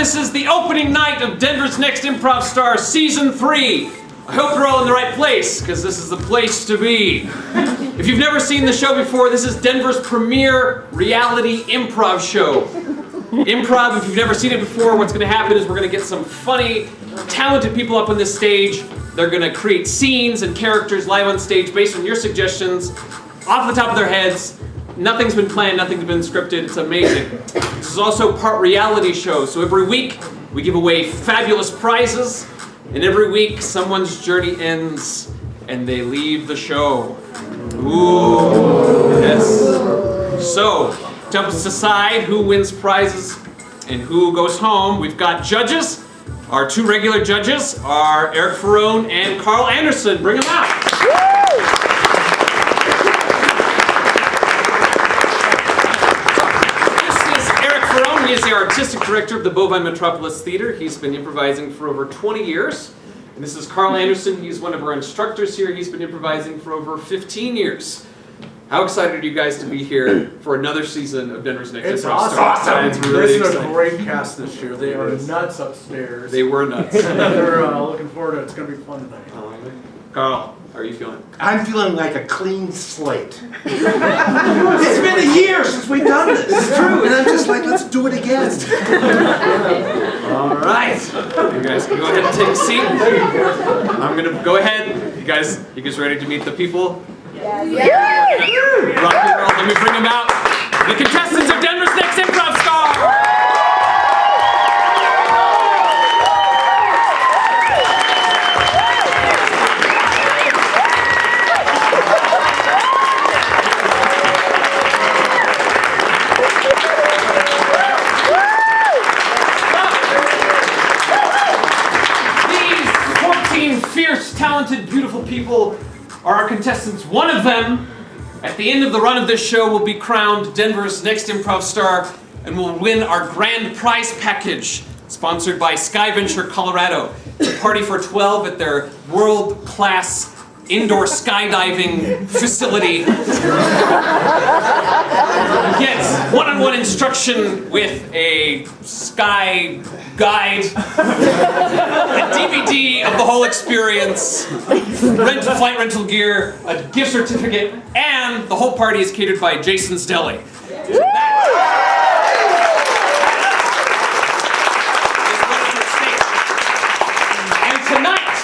this is the opening night of Denver's Next Improv Star Season 3. I hope you're all in the right place, because this is the place to be. If you've never seen the show before, this is Denver's premier reality improv show. Improv, if you've never seen it before, what's going to happen is we're going to get some funny, talented people up on this stage. They're going to create scenes and characters live on stage based on your suggestions, off the top of their heads. Nothing's been planned, nothing's been scripted. It's amazing. This is also part reality show, so every week we give away fabulous prizes, and every week someone's journey ends and they leave the show. Ooh, yes. So, to help us decide who wins prizes and who goes home, we've got judges. Our two regular judges are Eric Ferrone and Carl Anderson. Bring them out. He is the artistic director of the Bovine Metropolis Theater. He's been improvising for over 20 years. And this is Carl Anderson. He's one of our instructors here. He's been improvising for over 15 years. How excited are you guys to be here for another season of Denver's Next Improv Star? It's awesome. It's really This is a exciting. great cast this year. They are nuts upstairs. They were nuts. They're looking forward to it. It's going to be fun tonight. Carl, how are you feeling? I'm feeling like a clean slate. It's been a year since we've done this. It's true. And I'm just like, let's do it again. All right. You guys can go ahead and take a seat. I'm going to go ahead. You guys ready to meet the people? Yeah. Rock and roll. Let me bring them out. The contestants of Denver's Next Improv Star. Fierce, talented, beautiful people are our contestants. One of them, at the end of the run of this show, will be crowned Denver's Next Improv Star and will win our grand prize package, sponsored by SkyVenture Colorado. It's a party for 12 at their world-class indoor skydiving facility. Gets one-on-one instruction with a sky guide, a DVD of the whole experience, flight rental gear, a gift certificate, and the whole party is catered by Jason's Deli.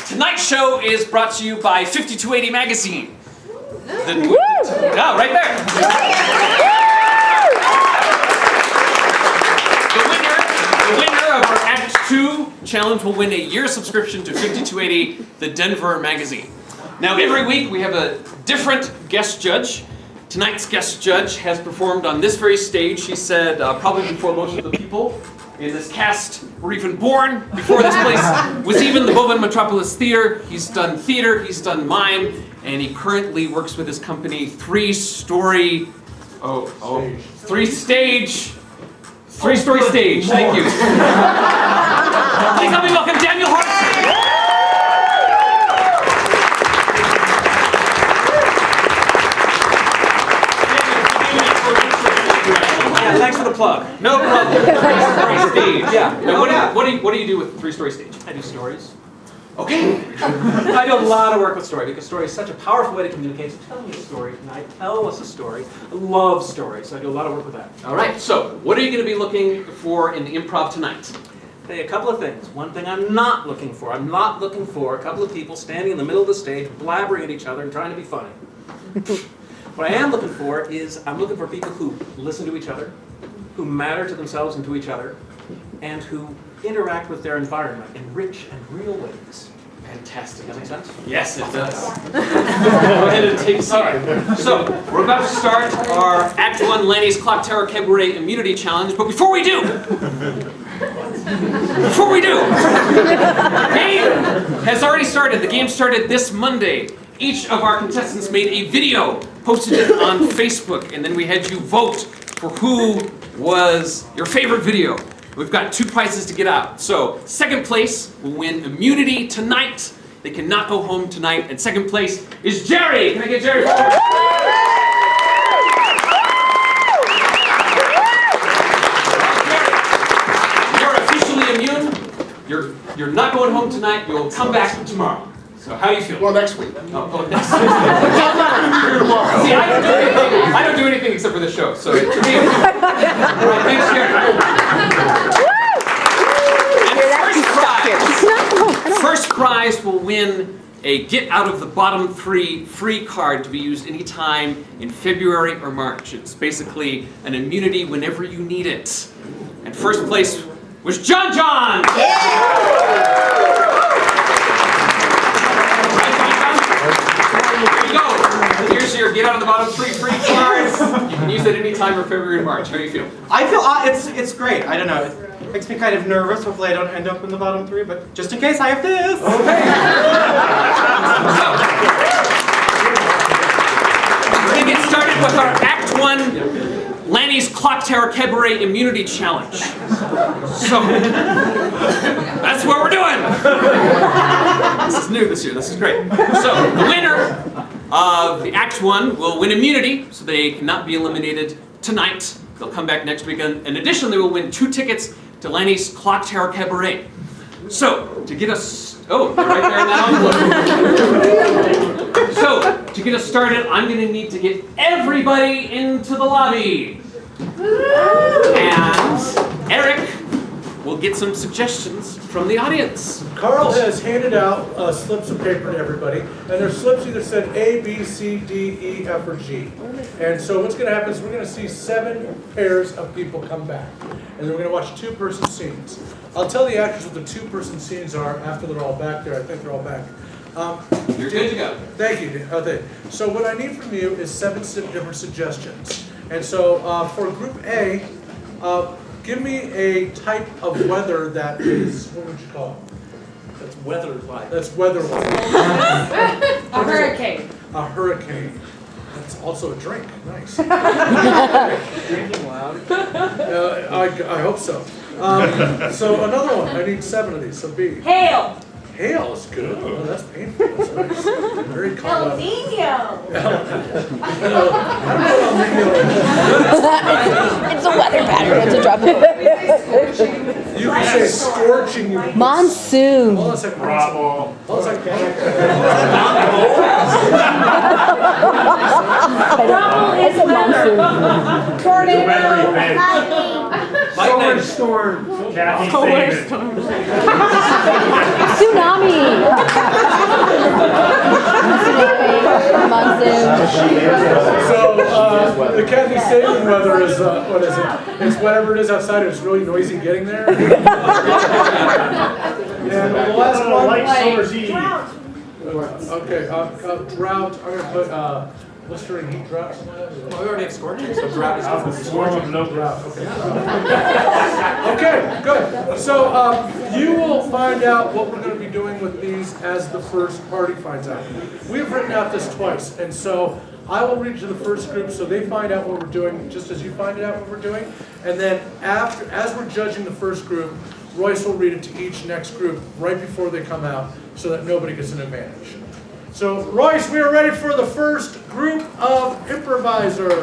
Tonight's show is brought to you by 5280 Magazine. Right there. The winner of our Act 2 challenge will win a year subscription to 5280, the Denver Magazine. Now, every week we have a different guest judge. Tonight's guest judge has performed on this very stage, she said, probably before most of the people in this cast were even born, before this place was even the Bovine Metropolis Theater. He's done theater, he's done mime, and he currently works with his company, Three Story Stage. Thank you. Please help me welcome Daniel Hart. Thanks for the plug. No problem. Three-story stage. Yeah. Now, what do you do with Three-Story Stage? I do stories. Okay. I do a lot of work with story because story is such a powerful way to communicate. So tell me a story tonight. Tell us a story. I love stories, so I do a lot of work with that. All right. So, what are you going to be looking for in the improv tonight? Okay, a couple of things. One thing I'm not looking for. I'm not looking for a couple of people standing in the middle of the stage, blabbering at each other and trying to be funny. What I am looking for is I'm looking for people who listen to each other, who matter to themselves and to each other, and who interact with their environment in rich and real ways. Fantastic. Does that make sense? Yes, it does. Go ahead and take a seat. So, we're about to start our Act 1 Lanny's Clock Tower Cabaret Immunity Challenge, but before we do, the game has already started. The game started this Monday. Each of our contestants made a video, posted it on Facebook, and then we had you vote for who was your favorite video. We've got 2 prizes to get out. So, second place will win immunity tonight. They cannot go home tonight. And second place is Jerry. Can I get Jerry forward? You're officially You're not going home tonight. You'll come back tomorrow. So how do you feel? Well, next week. Oh, next week. I'm not going to be here tomorrow. See, I don't do anything except for the show. So to me, all right, thanks, Jerry. And first prize will win a Get Out of the Bottom 3 free card to be used anytime in February or March. It's basically an immunity whenever you need it. And first place was John John! Here you go. Here's your Get Out of the Bottom 3 free cards. You can use it anytime for February or March. How do you feel? I feel it's great. I don't know. It makes me kind of nervous. Hopefully I don't end up in the bottom 3, but just in case I have this. Okay. We're going to get started with our Act 1 Lanny's Clock Tower Cabaret Immunity Challenge. So, that's what we're doing. This is new this year. This is great. So, the winner of the Act 1 will win immunity, so they cannot be eliminated tonight. They'll come back next weekend. In addition, they will win 2 tickets to Lanny's Clock Tower Cabaret. So, to get us... Oh, they're right there in that envelope. So, to get us started, I'm going to need to get everybody into the lobby. And Eric will get some suggestions from the audience. Carl has handed out slips of paper to everybody, and their slips either said A, B, C, D, E, F, or G. And so what's going to happen is we're going to see 7 pairs of people come back, and then we're going to watch 2-person scenes. I'll tell the actors what the 2-person scenes are after they're all back there. I think they're all back. You're good to go. Thank you. So what I need from you is 7 different suggestions. And so for Group A, give me a type of weather that is, what would you call it? That's weather-like. That's weather-like. A hurricane. A hurricane. That's also a drink. Nice. Drinking loud. I hope so. So another one. I need 7 of these. So B. Hail. Hail is good. Oh, that's painful. That's nice. Very El calm. Nino. It's a weather pattern. It's a drop. You can say scorching. Monsoon. Hold on a second. Bravo. Hold on a second. It's a monsoon. Tornado. Lightning. Storm. Kathy, save it. Tsunami. Monsoon. So the Kathy Saban weather is what is it? It's whatever it is outside. It's really noisy getting there. And the last one. Light summer's eve. Okay, drought. I'm gonna put blistering heat drought. Well, we already have scorching, so drought is Out the storm of no Drought. Okay. Okay, good. So you will find out what we're going to be doing with these as the first party finds out. We have written out this twice, and so I will read to the first group so they find out what we're doing, just as you find out what we're doing. And then after, as we're judging the first group, Royce will read it to each next group right before they come out, so that nobody gets an advantage. So, Royce, we are ready for the first group of improvisers. All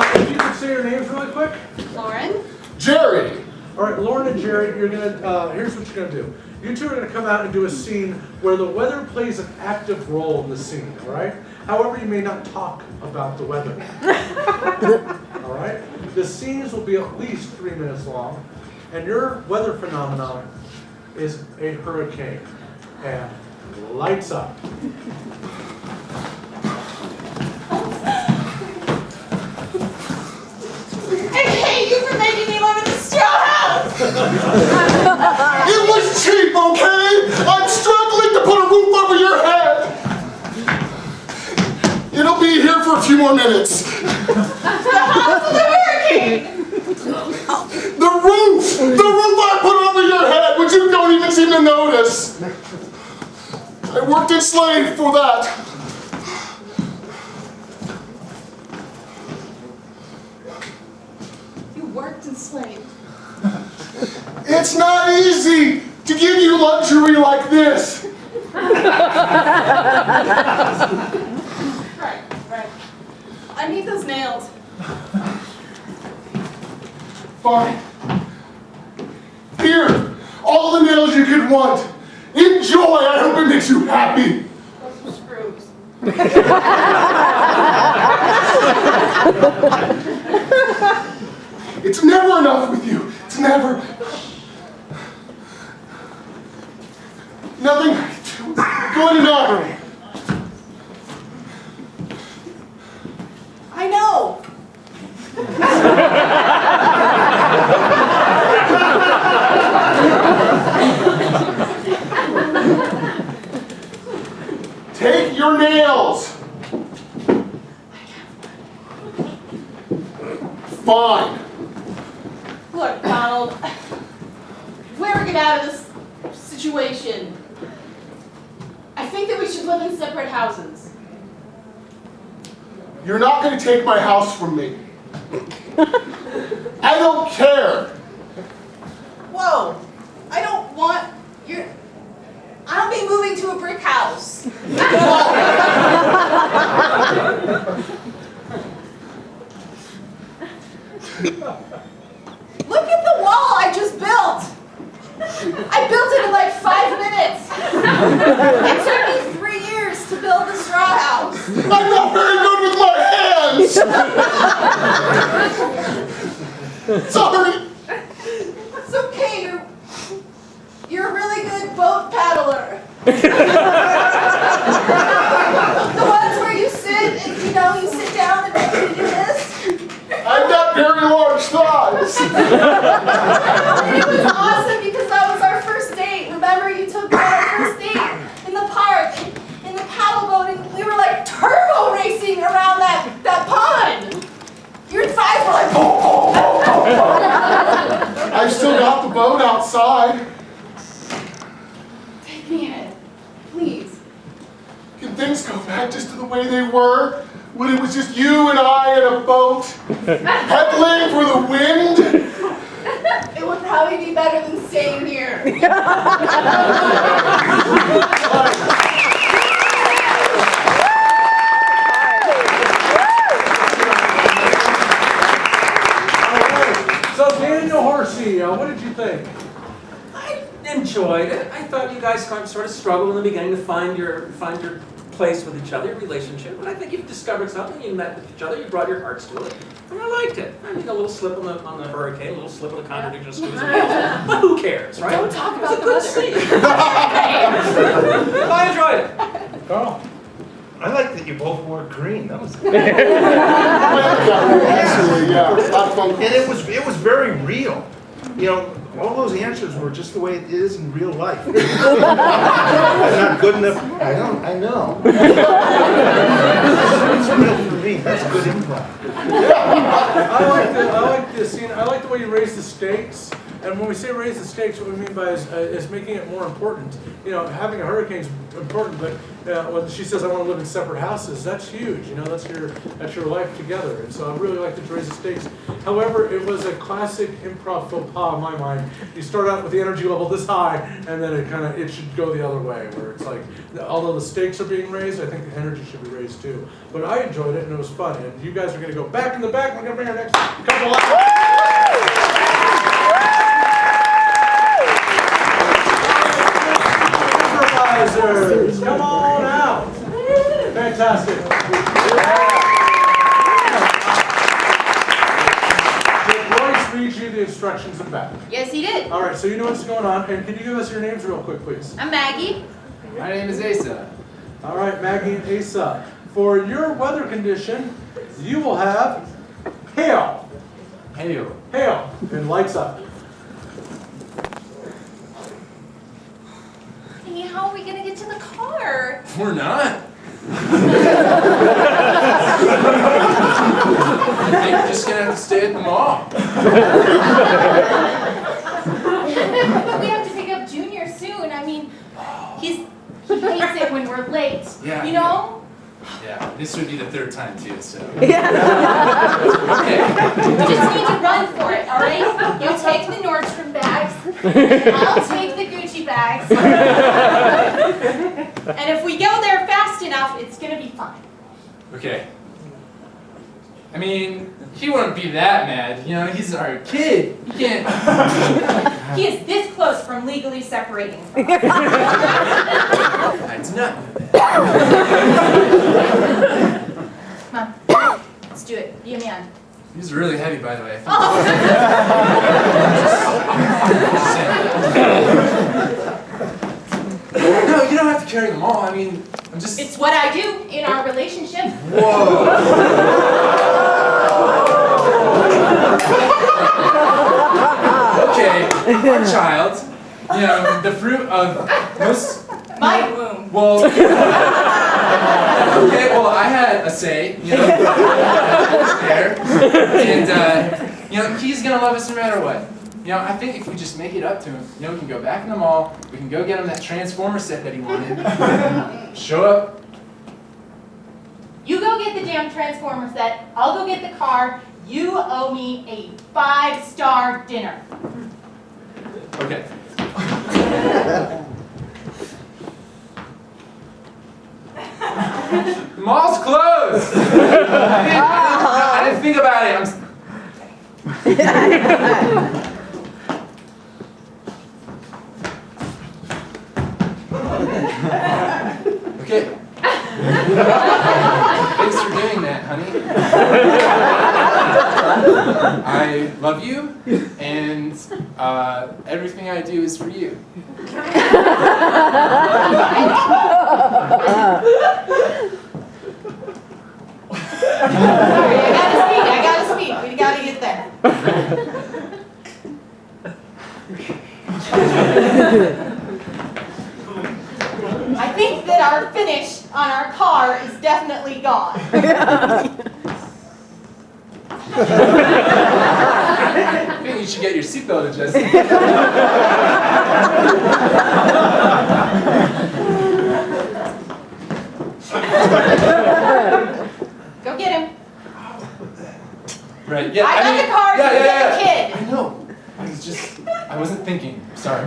right, if you could say your names really quick. Lauren. Jerry. All right, Lauren and Jared, you're gonna. Here's what you're gonna do. You two are gonna come out and do a scene where the weather plays an active role in the scene. All right. However, you may not talk about the weather. All right. The scenes will be at least 3 minutes long, and your weather phenomenon is a hurricane. And lights up. I hate you for making me live in the straw house. It was cheap, okay? I'm struggling to put a roof over your head. It'll be here for a few more minutes. The house is a hurricane. The roof I put over your head, which you don't even seem to notice. I worked in Slade for that. You worked in Slade. It's not easy to give you luxury like this. Right. I need those nails. Fine. Here, all the nails you could want. Enjoy, I hope it makes you happy. Those are screws. It's never enough with you. It's never. Nothing good enough. I know. Take your nails. Fine. Look, Donald, if we ever get out of this situation, I think that we should live in separate houses. You're not going to take my house from me. I don't care. Whoa, I don't want your... I'll be moving to a brick house. Look at the wall I just built. I built it in like 5 minutes. It took me 3 years to build the straw house. I'm not very good with my hands. Sorry. It's okay, you're a really good boat paddler. The ones where you sit and you sit down and you do this. I've got very large thighs. It was awesome because that was our first date. Remember, you took me on our first date in the park, in the paddle boat, and we were like turbo racing around that pond. Your thighs were like, I've still got the boat outside. take me in it, please. Can things go back just to the way they were? When it was just you and I in a boat, pedaling for the wind? It would probably be better than staying here. So Daniel Horsey, what did you think? I enjoyed it. I thought you guys sort of struggled in the beginning to find your place with each other, your relationship. But I think you've discovered something. You met with each other. You brought your hearts to it, and I liked it. I mean, a little slip on the hurricane, a little slip on the contradiction screws, but who cares, right? Don't talk about It's a good scene. I enjoyed it. Carl? I like that you both wore green. That was good. Actually, yeah, a lot of fun. And it was very real. All those answers were just the way it is in real life. I'm not good enough. I know. It's real for me. That's good improv. I like the scene. I like the way you raise the stakes. And when we say raise the stakes, what we mean by is making it more important. Having a hurricane is important, but when she says I want to live in separate houses, that's huge. That's your life together. And so I really like to raise the stakes. However, it was a classic improv faux pas in my mind. You start out with the energy level this high, and then it should go the other way, where it's like, although the stakes are being raised, I think the energy should be raised too. But I enjoyed it, and it was fun. And you guys are going to go back in the back. We're going to bring our next couple up. Supervisors, come on out. Fantastic. Did Royce read you the instructions in back? Yes, he did. All right, so you know what's going on. And can you give us your names real quick, please? I'm Maggie. My name is Asa. All right, Maggie and Asa. For your weather condition, you will have hail. Hail. Hail. And lights up. Hey, how are we gonna get to the car? We're not. You're just gonna have to stay at the mall. But we have to pick up Junior soon. I mean, he hates it when we're late. Yeah. Yeah, this would be the third time too, so. You just need to run for it, all right? You take the Nordstrom bags, I'll take the Gucci bags. And if we go there fast enough, it's gonna be fine. Okay. I mean, he wouldn't be that mad. You know, he's our kid. You can't. He is this close from legally separating from us. That's not. Come on, let's do it. Be a man. He's really heavy, by the way. No, you don't have to carry them all. I mean, I'm just. It's what I do in our relationship. Okay, our child, you know, the fruit of most. My womb. Well, okay, well, I had a say, you know, there, and, you know, he's gonna love us no matter what. You know, I think if we just make it up to him, you know, we can go back in the mall, we can go get him that Transformer set that he wanted, show up. You go get the damn Transformer set. I'll go get the car. You owe me a 5-star dinner. Okay. The mall's closed! I didn't think about it. Okay. Thanks for doing that, honey. I love you, and everything I do is for you. Sorry, I gotta speed. We gotta get there. I think that our finish on our car is definitely gone. I think you should get your seatbelt adjusted. Go get him. Right, yeah. I got the car, you get the kid. I know. I wasn't thinking. Sorry.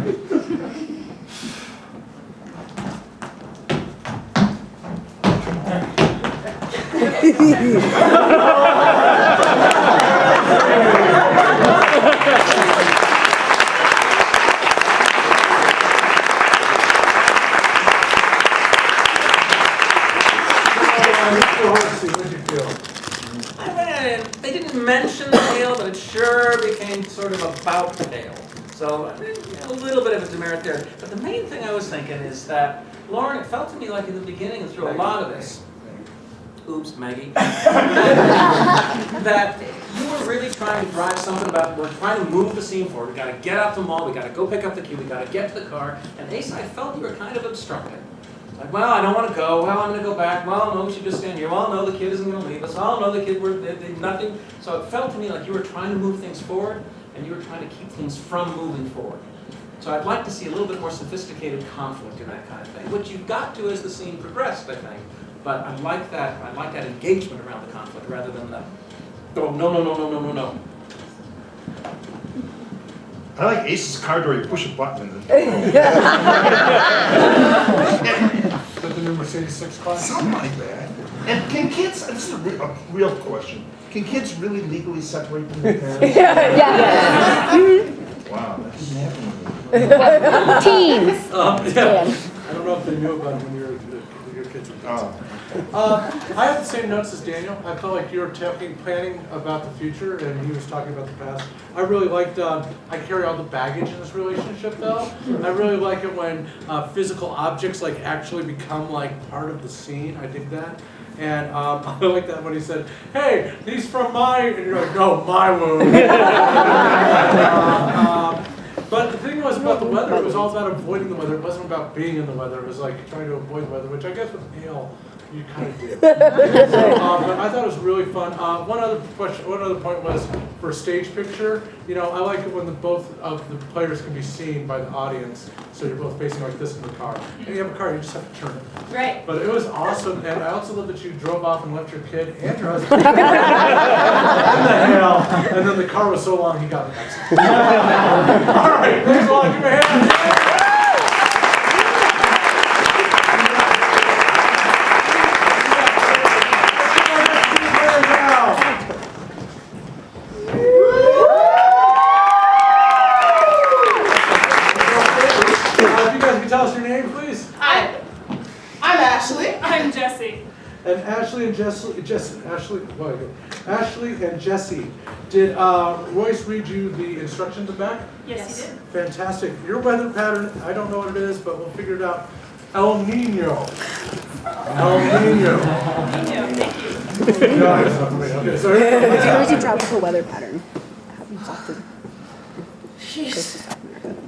They didn't mention the tale, but it sure became sort of about the tale. So a little bit of a demerit there. But the main thing I was thinking is that, Lauren, it felt to me like in the beginning and through a lot of this, oops, Maggie, that you were really trying to drive something about, we're trying to move the scene forward. We got to get out the mall, we got to go pick up the key, we got to get to the car. And Ace, I felt you were kind of obstructing. Like, well, I don't want to go. Well, I'm going to go back. Well, no, we should just stand here. Well, no, the kid isn't going to leave us. Well, no, the kid, they did nothing. So it felt to me like you were trying to move things forward, and you were trying to keep things from moving forward. So I'd like to see a little bit more sophisticated conflict in that kind of thing, which you got to as the scene progressed, I think. But I like that engagement around the conflict rather than the, oh, no. I like Ace's car door, you push a button and But the new Mercedes 6 class? something like that. And can kids, this is a real question, can kids really legally separate from their parents? Yeah. Wow, that doesn't happen. Teens. I don't know if they knew about it when your kids were kids. I have the same notes as Daniel. I felt like you were planning about the future, and he was talking about the past. I really liked, I carry all the baggage in this relationship, though. I really like it when physical objects like actually become like part of the scene. I dig that. And I like that when he said, "Hey, he's from my," and you're like, "No, my womb." But the thing was about the weather, it was all about avoiding the weather. It wasn't about being in the weather. It was like trying to avoid the weather, which I guess with hail, you kind of do. So, but I thought it was really fun. One other point was for a stage picture. You know, I like it when both of the players can be seen by the audience. So you're both facing like this in the car. And you have a car, you just have to turn it. Right. But it was awesome, and I also love that you drove off and left your kid and your husband. What the hell? And then the car was so long, he got an accident. All right, thanks a lot. Give me a hand. tell us your name, please? I'm Ashley. I'm Jessie. And Ashley and Jesse, did Royce read you the instructions in the back? Yes, he did. Fantastic. Your weather pattern, I don't know what it is, but we'll figure it out. El Nino. El Nino. Thank you. Okay, sorry. Where's your tropical weather pattern? Happens often. Jeez.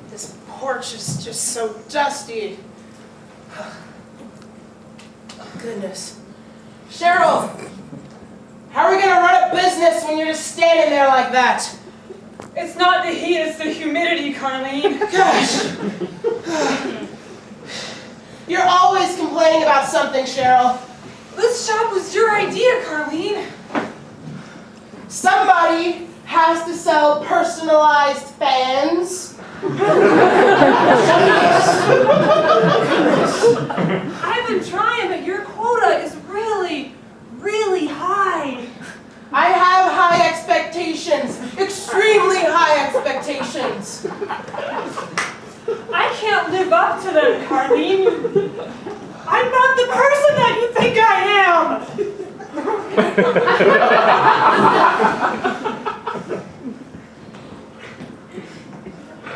This porch is just so dusty. Oh, goodness. Cheryl, how are we gonna run a business when you're just standing there like that? It's not the heat, it's the humidity, Carlene. Gosh. You're always complaining about something, Cheryl. This shop was your idea, Carlene. Somebody has to sell personalized fans. I've been trying, but your quota is really, really high. I have high expectations, extremely high expectations. I can't live up to them, Carlene. I'm not the person that you think I am.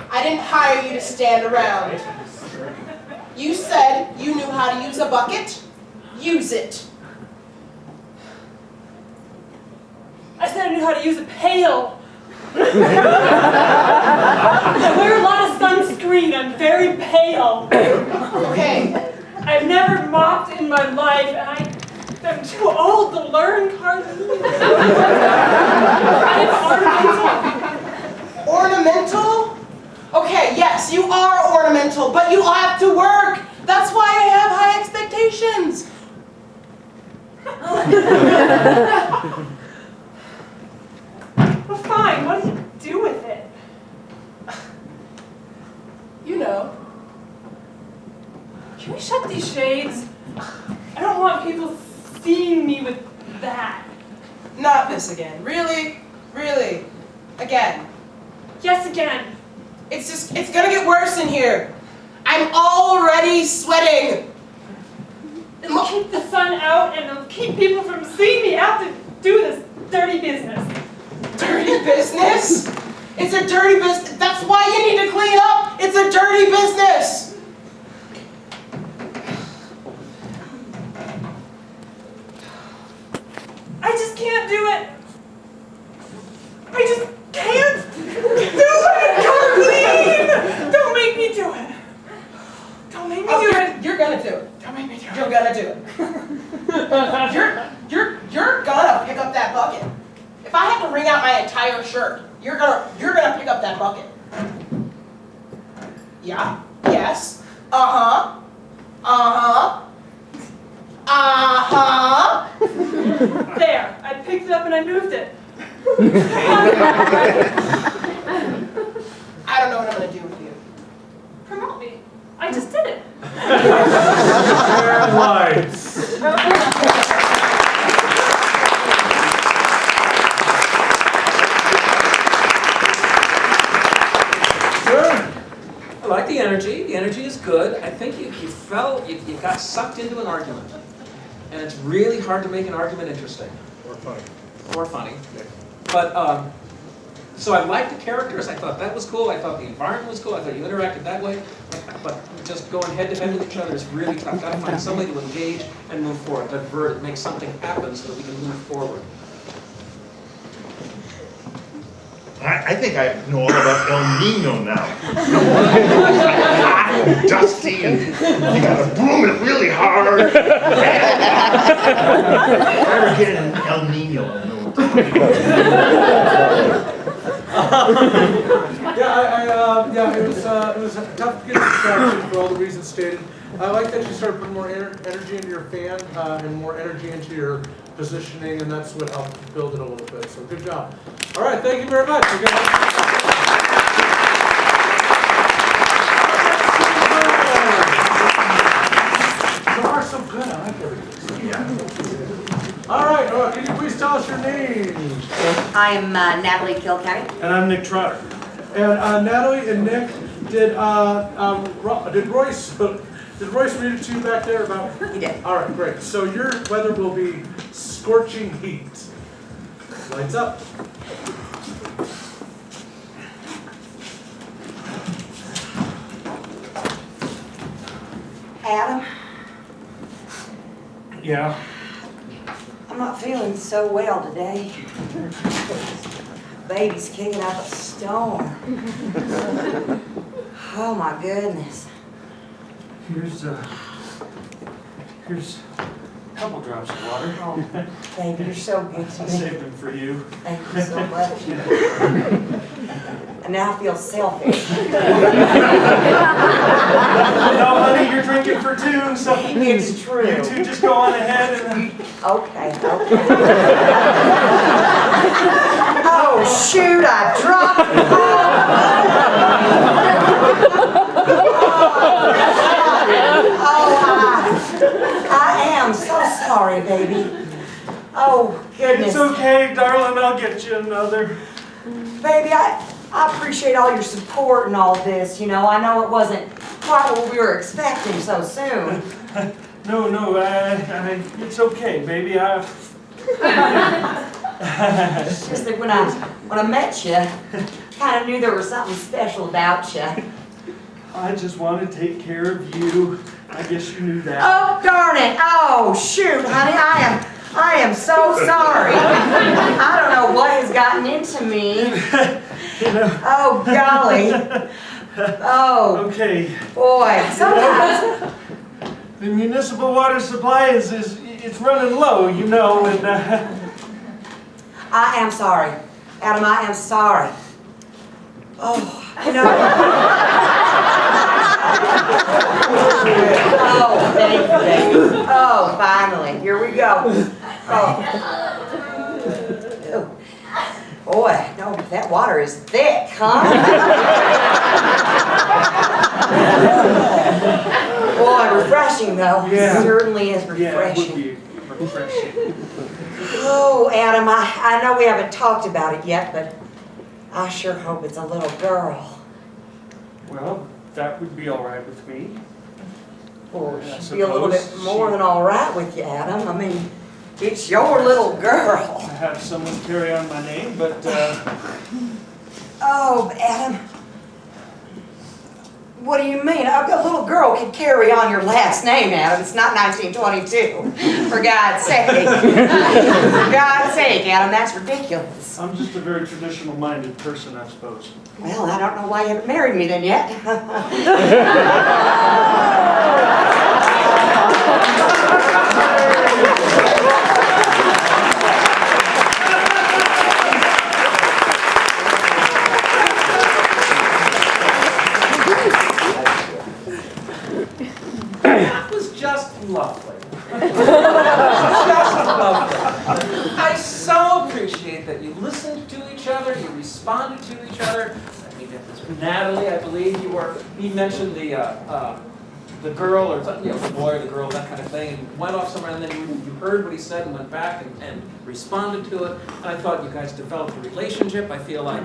I didn't hire you to stand around. You said you knew how to use a bucket. Use it. I said I knew how to use a pail. I wear a lot of sunscreen. I'm very pale. Okay. I've never mopped in my life, and I'm too old to learn, Carlene. I'm ornamental. Ornamental? Okay, yes, you are ornamental, but you have to work. That's why I have high expectations. Well, fine. What do you do with it? You know. Can we shut these shades? I don't want people seeing me with that. Not this again. Really? Really? Again. Yes, again. It's gonna get worse in here. I'm already sweating. It'll keep the sun out and it'll keep people from seeing me have to do this dirty business. Dirty business? It's a dirty business. That's why you need to clean up. It's a dirty business. I just can't do it. I just can't do it, Carlene! Don't make me do it. Don't make me do it. You're gonna do it. Don't make me do it. You're gonna do it. You're gonna pick up that bucket. If I have to wring out my entire shirt, you're gonna pick up that bucket. Yeah. Yes. Uh-huh. Uh-huh. Uh-huh. There. I picked it up and I moved it. I don't know what I'm gonna do with you. Promote me. I just did it. And lights. I like the energy. The energy is good. I think you got sucked into an argument. And it's really hard to make an argument interesting. Or funny. Or funny. But, so I liked the characters. I thought that was cool. I thought the environment was cool. I thought you interacted that way. But just going head to head with each other is really tough. Got to find some way to engage and move forward. Divert it, make something happen so that we can move forward. I think I know all about El Nino now. Hot and dusty, and you gotta broom it really hard. If I ever get an El Nino, I'll know what to do. It was tough to get distracted for all the reasons stated. I like that you started putting more energy into your fan and more energy into your positioning, and that's what helped build it a little bit. So good job. All right, thank you very much. You are so good. I like everything. Yeah. All right, can you please tell us your names? I'm Natalie Kilkenny. And I'm Nick Trotter. And Natalie and Nick, Did Royce read it to you back there about? He did. All right, great. So your weather will be scorching heat. Lights up. Adam, Yeah. I'm not feeling so well today. Baby's kicking up a storm. Oh my goodness. Here's a couple drops of water. Oh, baby, you're so good to I me. saved them for you. Thank you so much. And now I feel selfish. No, honey, you're drinking for two, so It's true. you two just go on ahead and. Okay. Oh shoot, I dropped it. I am so sorry, baby. Oh, goodness. It's okay, darling, I'll get you another. Baby, I appreciate all your support and all this. You know, I know it wasn't quite what we were expecting so soon. No, it's okay, baby. It's just that when I met you, kind of knew there was something special about you. I just want to take care of you. I guess you knew that. Oh, darn it. Oh, shoot, honey. I am so sorry. I don't know what has gotten into me. Oh, golly. Oh. Okay. Boy, sometimes. The municipal water supply it's running low, you know, and I am sorry. Adam, I am sorry. Oh, you know. Oh, thank you, baby. Oh, finally. Here we go. Oh. Boy, no, that water is thick, huh? Boy, refreshing though. Yeah. It certainly is refreshing. yeah, it would be refreshing. Oh, Adam, I know we haven't talked about it yet, but I sure hope it's a little girl. Well, that would be all right with me. Or I she'd be a little bit suppose more she- than all right with you, Adam. I mean, it's your little girl. I have someone carry on my name, but Oh, Adam. What do you mean? A little girl can carry on your last name, Adam. It's not 1922. For God's sake. For God's sake, Adam, that's ridiculous. I'm just a very traditional-minded person, I suppose. Well, I don't know why you haven't married me then yet. That was just lovely. Just lovely. I so appreciate that you listened to each other, you responded to each other. I mean, it was Natalie, I believe you mentioned the girl or something, the boy or the girl, that kind of thing, and went off somewhere, and then you heard what he said and went back and responded to it. And I thought you guys developed a relationship. I feel like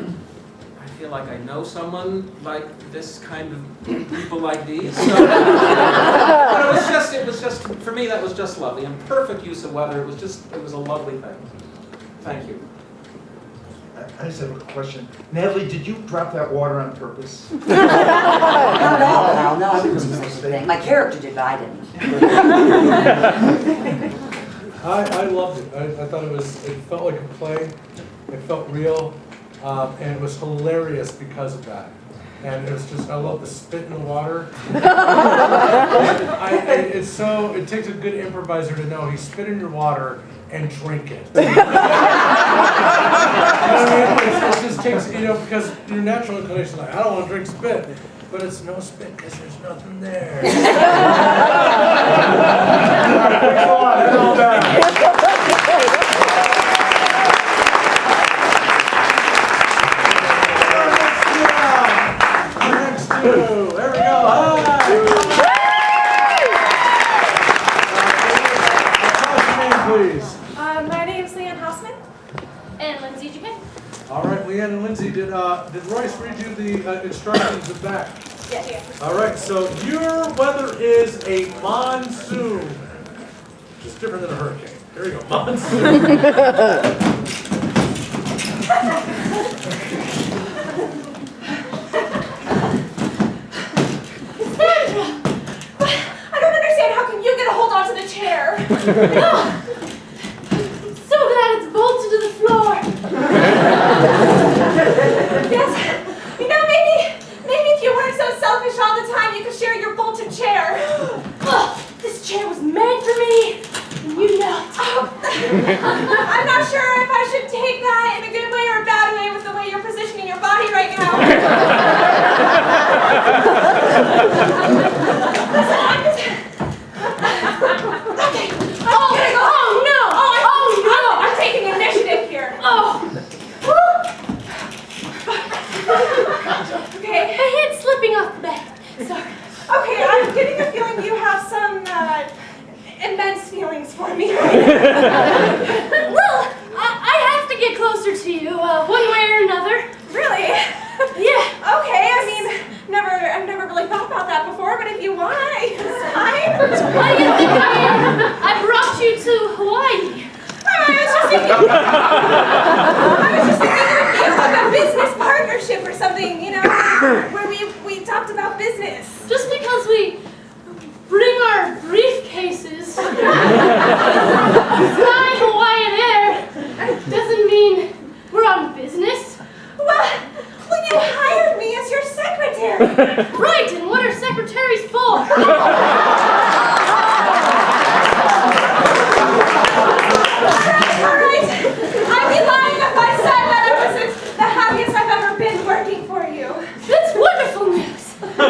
I know someone like this kind of people like these. So, but it was just, for me, that was just lovely. And perfect use of weather. It was a lovely thing. Thank you. I just have a question. Natalie, did you drop that water on purpose? No, I didn't do such a thing. My character did, but I didn't. I loved it. I thought it felt like a play. It felt real. And it was hilarious because of that. And it was just, I love the spit in the water. It takes a good improviser to know he spit in your water and drink it. You know what I mean? It just takes, because your natural inclination is like, I don't want to drink spit. But it's no spit because there's nothing there. Thanks a lot. That's all bad. There we go. Hi. What's your name, please? My name's Leanne Hausman. And Lindsay Japan. All right, Leanne and Lindsay, did Royce read you the instructions back? All right, so your weather is a monsoon. Just different than a hurricane. There you go, monsoon. Sandra! I don't understand. How can you get a hold onto the chair? No. So glad it's bolted to the floor. Yes. You know, maybe if you weren't so selfish all the time, you could share your bolted chair. Oh, this chair was made for me. You know. Oh. I'm not sure if I should take that in a good way or a bad way with the way you're positioning your body right now. Listen, I'm just... Okay. I'm gonna go. Oh, no. Oh, no. I'm taking initiative here. Oh. Okay. My head's slipping off the bed. Sorry. Okay, I'm getting a feeling you have some immense feelings for me. Well, I have to get closer to you, one way or another. Really? Yeah. Okay, I mean, I've never really thought about that before, but if you want, Why do you think I brought you to Hawaii? I was just thinking of a business partnership or something, you know, where we talked about business. Just because we bring our briefcases, fly Hawaiian Air, doesn't mean we're on business. Well, you hired me as your secretary. Right, and what are secretaries for? All right. I'd be lying if I said that I wasn't the happiest I've ever been working for you. That's wonderful news. I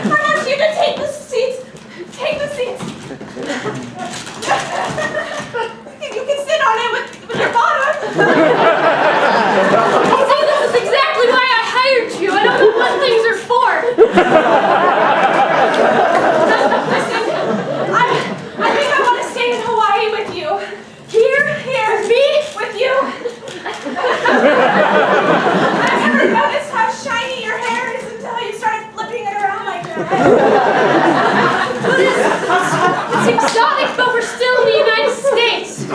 want you to take the seat. Take the seat. You can sit on it with your bottom. See, this is exactly why I hired you. I don't know what things are for. Listen, I think I want to stay in Hawaii with you. Here, me, with you. I've never noticed how shiny your hair is until you started flipping it around like that. It's exotic, but we're still in the United States.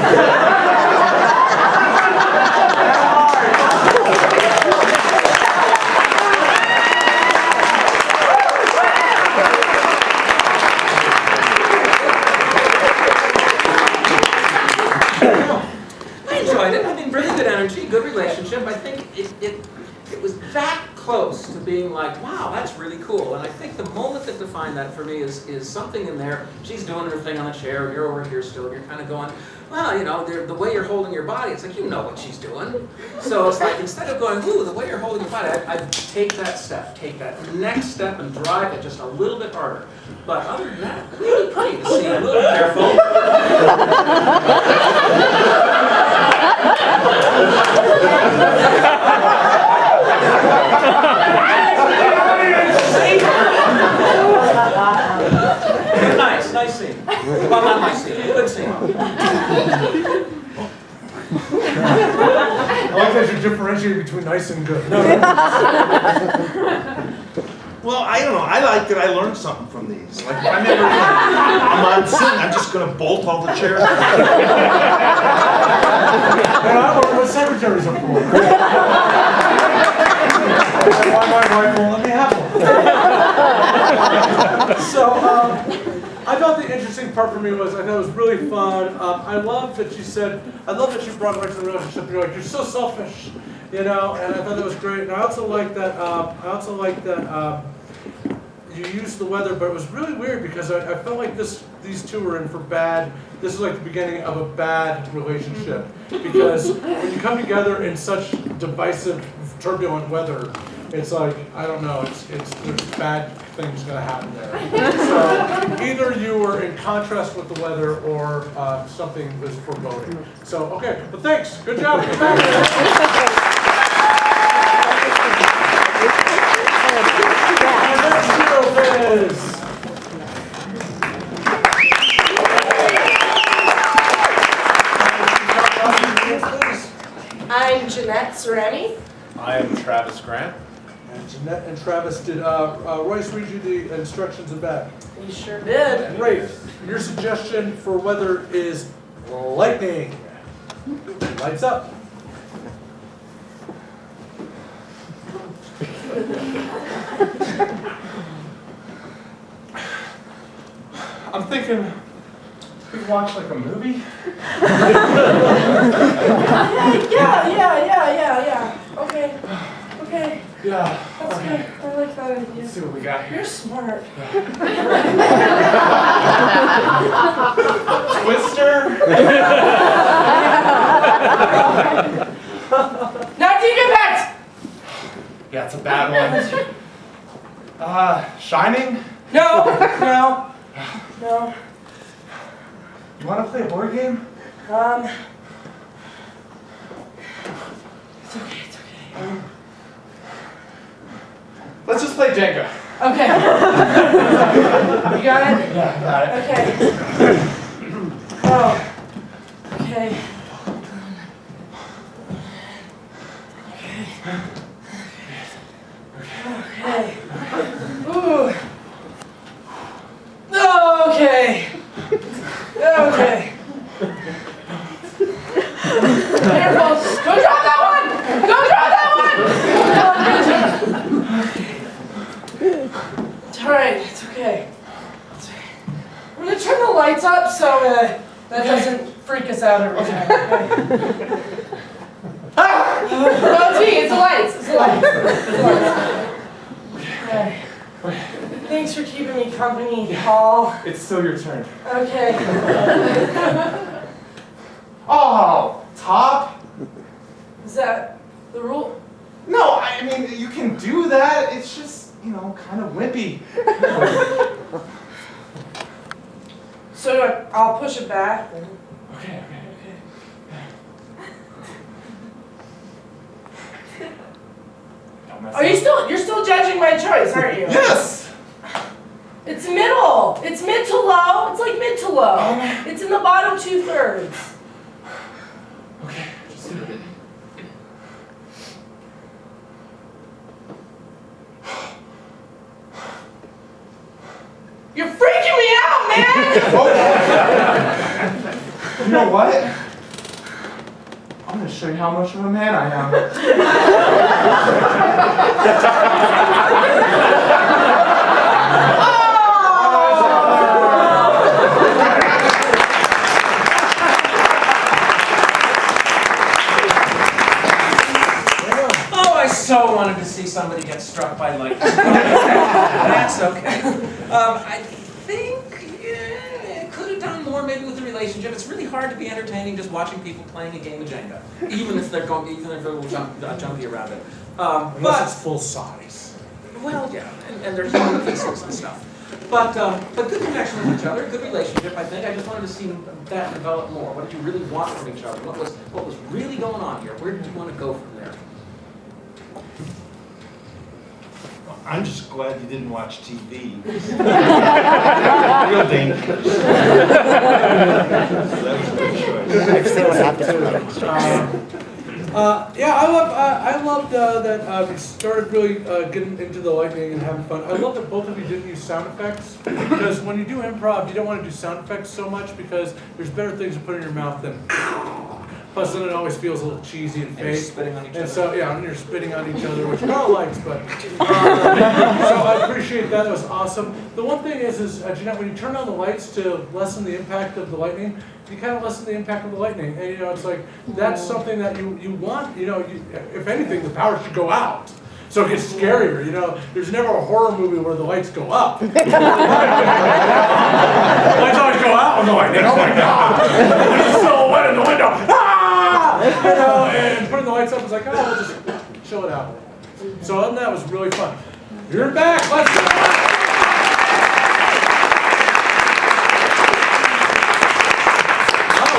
I enjoyed it. I mean, really good energy, good relationship. I think it was that close to being like, wow, that's really cool. And I think the moment that defined that for me is something in there. She's doing her thing on the chair, and you're over here still, and you're kind of going, well, you know, the way you're holding your body, it's like, you know what she's doing. So it's like, instead of going, ooh, the way you're holding your body, I'd take that step, take that next step and drive it just a little bit harder. But other than that, really pretty to see. A little careful. Nice scene. Well, not nice scene. Good scene. I like that you differentiate between nice and good. Well, I don't know. I like that I learned something from these. Like, if I'm ever in a monsoon, I'm just going to bolt all the chairs. And I don't know what secretaries are for. That's why my wife won't let me have one. So, I thought the interesting part for me was, I thought it was really fun. I love that you said, I love that you brought it right to the relationship. You're like, you're so selfish, you know, and I thought that was great. And I also like that, you used the weather, but it was really weird because I felt like these two were in for bad. This is like the beginning of a bad relationship because when you come together in such divisive, turbulent weather, it's like, I don't know, there's bad things gonna happen there. So either you were in contrast with the weather or something was foreboding. So, okay, but thanks, good job. Get back there. I'm Jeanette Cerami. I am Travis Grant. And Jeanette and Travis, did Royce read you the instructions in back? You sure did. Great. Your suggestion for weather is lightning. Lights up. I'm thinking we could watch like a movie. Yeah. Okay. Yeah. That's good. I like that idea. Let's see what we got here. You're smart. Twister. Now do your best. Yeah, it's a bad one. Shining. No. You want to play a board game? It's okay. Let's just play Jenga. Okay. You got it? Yeah, got it. Okay. Oh. Okay. Okay. Ooh. Okay. Careful. Don't drop that one. It's alright. It's okay. I'm gonna turn the lights up so that doesn't freak us out every time. No, it's me. It's the lights. Okay. Thanks for keeping me company, Paul. It's still your turn. Okay. Oh, top? Is that the rule? No, I mean, you can do that. It's just, kind of wimpy. So I'll push it back. Okay. You're still judging my choice, aren't you? Yes! It's middle. It's mid to low. It's like mid to low. It's in the bottom 2/3. Okay, just do it. You're freaking me out, man! You know what? I'm going to show you how much of a man I am. Oh, I so wanted to see somebody get struck by lightning. That's okay. I think it could have done more maybe with the relationship. It's really hard to be entertaining just watching people playing a game of Jenga, even if they're a little jumpy around it. Unless it's full size. Well, yeah, and there's human pieces and stuff. But good connection with each other, good relationship, I think. I just wanted to see that develop more. What did you really want from each other? What was really going on here? Where did you want to go from there? I'm just glad you didn't watch TV. Real dangerous. So that was a good choice. I've seen what happens. Yeah, I loved that we started really getting into the lightning and having fun. I love that both of you didn't use sound effects, because when you do improv, you don't want to do sound effects so much because there's better things to put in your mouth than. Plus, then it always feels a little cheesy and And you're fake. spitting on each And other. so, yeah, and you're spitting on each other, which Carl likes, but. So I appreciate that. That was awesome. The one thing is Jeanette, when you turn on the lights to lessen the impact of the lightning, you kind of lessen the impact of the lightning. And, it's like, that's something that you want, if anything, the power should go out. So it gets scarier, There's never a horror movie where the lights go up. The lights always go out when the lightning. Oh my God! There's a silhouette in the window. Ah! And putting the lights up is like, we'll just chill it out. So other than that, was really fun. You're back. Let's go.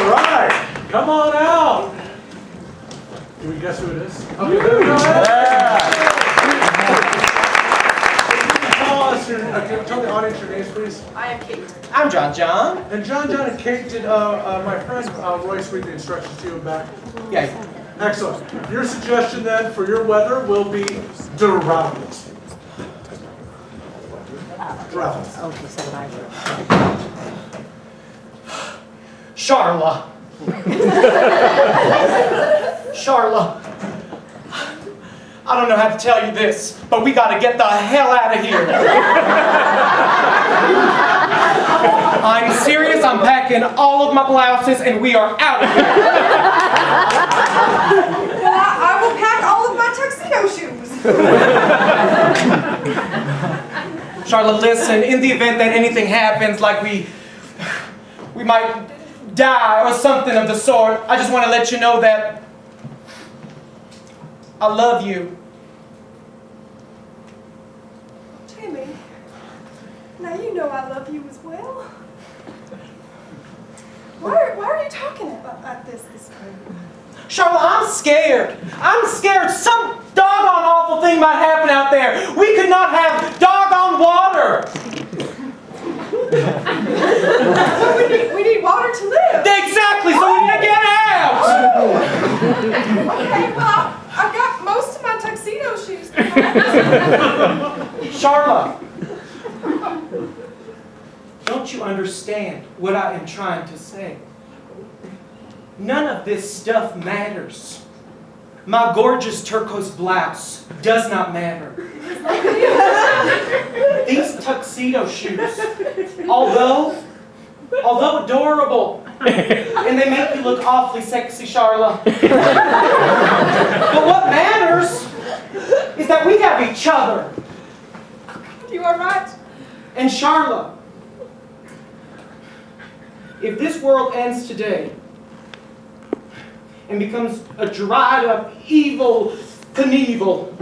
All right, come on out. Can we guess who it is? Okay, there we go. Tell the audience your names, please. I am Kate. I'm John. And John and Kate, did my friend Royce read the instructions to you back? Yeah. Excellent. Your suggestion then for your weather will be drought. Drought. Okay, so what I wrote. Charla. Charla. I don't know how to tell you this, but we gotta get the hell out of here. I'm serious, I'm packing all of my blouses and we are out of here. Well, I will pack all of my tuxedo shoes. Charlotte, listen, in the event that anything happens, like we might die or something of the sort, I just want to let you know that I love you. Timmy, now you know I love you as well. Why are you talking about this way? Charlotte, I'm scared. I'm scared some doggone awful thing might happen out there. We could not have doggone water. Well, we need water to live. Exactly, so we need to get out. Okay, well, I've got most of my tuxedo shoes. Charlotte, don't you understand what I am trying to say? None of this stuff matters. My gorgeous turquoise blouse does not matter. These tuxedo shoes, although adorable, and they make you look awfully sexy, Charla. But what matters is that we have each other. You are right. And Charla, if this world ends today and becomes a dried up, evil Knievel,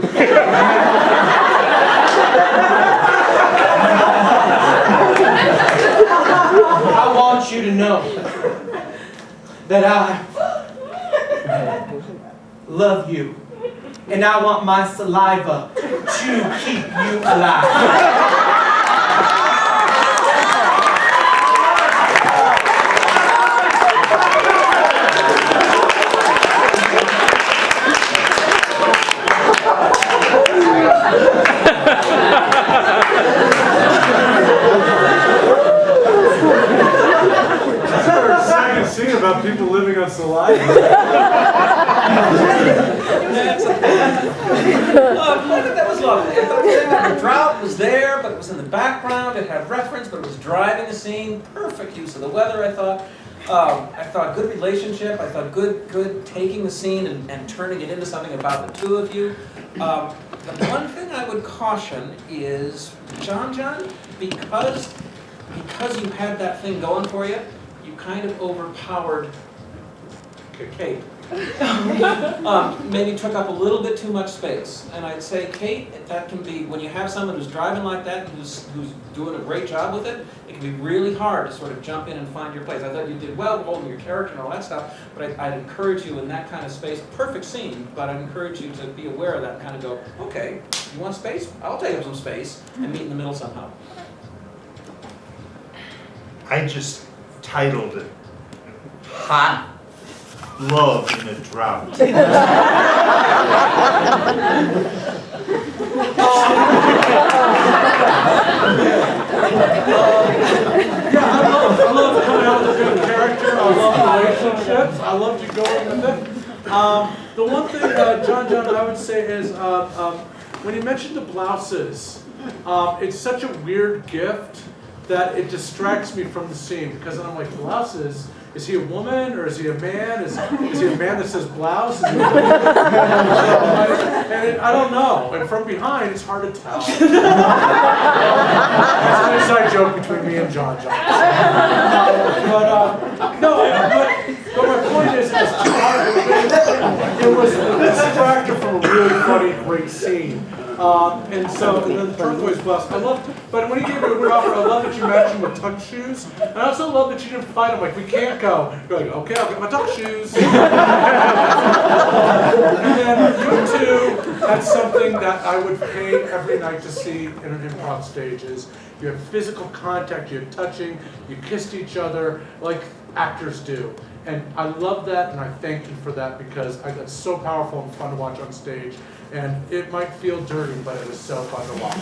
I want you to know that I love you, and I want my saliva to keep you alive. Scene about people living on saliva. I thought that was lovely. I thought the drought was there, but it was in the background. It had reference, but it was driving the scene. Perfect use of the weather, I thought. I thought good relationship. I thought good taking the scene and turning it into something about the two of you. The one thing I would caution is, John, because you had that thing going for you, you kind of overpowered Kate. Maybe took up a little bit too much space. And I'd say, Kate, that can be, when you have someone who's driving like that, who's doing a great job with it, it can be really hard to sort of jump in and find your place. I thought you did well holding your character and all that stuff, but I'd encourage you in that kind of space, perfect scene, but I'd encourage you to be aware of that and kind of go, okay, you want space? I'll take up some space and meet in the middle somehow. I just titled it Hot Love in a Drought. I love coming out with a good character. I love relationships. I love you going with it. The one thing, John, I would say is when you mentioned the blouses, it's such a weird gift that it distracts me from the scene, because then I'm like, blouses? Is he a woman or is he a man? Is he a man that says blouse? Is he a woman? And I don't know. And from behind, it's hard to tell. That's an inside joke between me and John. But my point is, it was a distractor from a really funny, great scene. And the turquoise blouse, I love, but when he gave me a weird offer, I love that you matched him with tuck shoes. And I also love that you didn't fight him, like, we can't go. You're like, okay, I'll get my tuck shoes. And then you two had something that I would pay every night to see in an improv stage is you had physical contact, you had touching, you kissed each other like actors do. And I love that, and I thank you for that, because that's so powerful and fun to watch on stage. And it might feel dirty, but it was so fun to watch.